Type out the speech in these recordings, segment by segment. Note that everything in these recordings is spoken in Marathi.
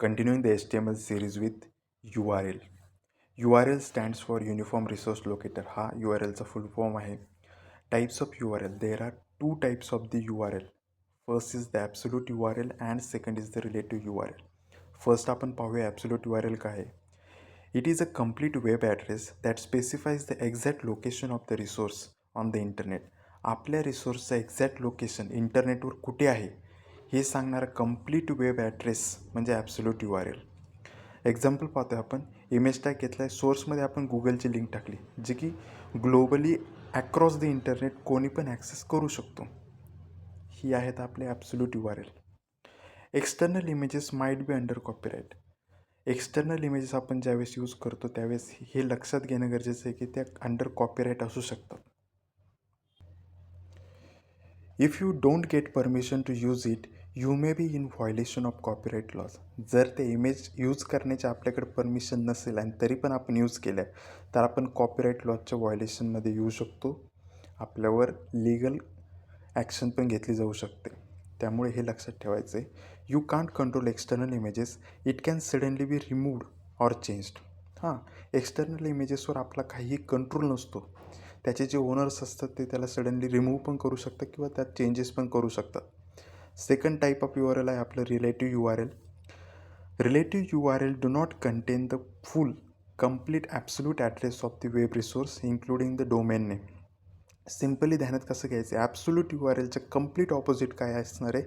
Continuing the HTML series with URL. URL stands for Uniform Resource Locator. हा URLचा फुल फॉर्म आहे. Types of URL. There are two types of the URL. First is the absolute URL and second is the relative URL. First आपण पाहूया absolute URL काय आहे. It is a complete web address that specifies the exact location of the resource on the internet. आपल्या रिसोर्सचं एक्झॅक्ट लोकेशन इंटरनेटवर कुठे आहे हे सांगणारा कंप्लीट वेब ॲड्रेस म्हणजे ॲब्सोल्यूट URL. एक्झाम्पल पाहतोय आपण. इमेज टॅग घेतला आहे. सोर्समध्ये आपण गुगलची लिंक टाकली जी की ग्लोबली अक्रॉस द इंटरनेट कोणी पण ॲक्सेस करू शकतो. ही आहेत आपले absolute URL. External images might be under copyright. External images आपण ज्यावेळेस यूज करतो त्यावेळेस हे लक्षात घेणं गरजेचं आहे की त्या अंडर कॉपीराईट असू शकतात. If you don't get permission to use it you may be in violation of copyright laws. जर ते इमेज यूज करण्याची आपल्याकडे परमिशन नसेल आणि तरी पण आपण यूज केल्या तर आपण कॉपीराईट लॉजच्या व्हायलेशनमध्ये येऊ शकतो. आपल्यावर लीगल ॲक्शन पण घेतली जाऊ शकते. त्यामुळे हे लक्षात ठेवायचं आहे. You can't control external images. It can suddenly be removed or changed. हां, एक्सटर्नल इमेजेसवर आपला काहीही कंट्रोल नसतो. त्याचे जे ओनर्स असतात ते त्याला सडनली रिमूव्ह पण करू शकतात किंवा त्यात चेंजेस पण करू शकतात. सेकंड टाईप ऑफ URL आहे आपलं relative URL. Relative URL do not content the full complete absolute address of the web resource including the domain name. Simply ध्यानात कसं घ्यायचं आहे, ॲब्सोल्यूट URLचं कंप्लीट ऑपोजिट काय असणार आहे.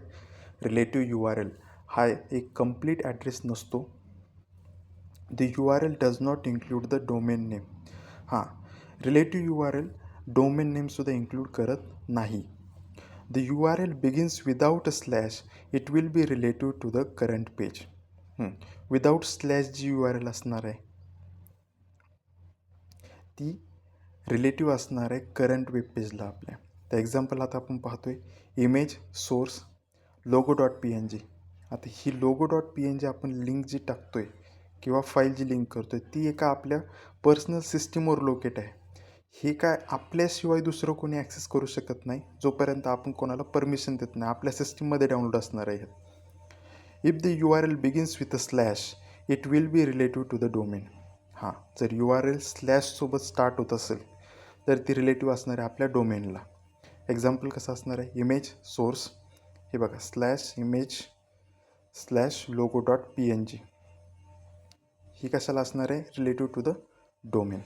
रिलेटिव्ह URL हा एक कंप्लीट ॲड्रेस नसतो. The URL does not include the domain name. हां, रिलेटिव्ह URL डोमेन नेमसुद्धा इन्क्लूड करत नाही. The URL begins without a slash. It will be relative to the current page. Without slash G URL असणार आहे ती रिलेटिव्ह असणार आहे करंट वेब पेजला आपल्या. तर एक्झाम्पल आता आपण पाहतोय इमेज सोर्स logo.png. आता ही logo.png आपण लिंक जी टाकतोय किंवा फाईल जी लिंक करतोय ती एका आपल्या पर्सनल सिस्टीमवर लोकेट आहे. हे काय आपल्याशिवाय दुसरं कोणी ॲक्सेस करू शकत नाही जोपर्यंत आपण कोणाला परमिशन देत नाही. आपल्या सिस्टीममध्ये डाउनलोड असणार आहे. If the URL begins with a slash it will be relative to the domain. हां, जर URL स्लॅशसोबत स्टार्ट होत असेल तर ती रिलेटिव्ह असणार आहे आपल्या डोमेनला. एक्झाम्पल कसं असणार आहे, इमेज सोर्स हे बघा स्लॅश इमेज स्लॅश logo.png. ही कशाला असणार आहे, रिलेटिव्ह टू द डोमेन.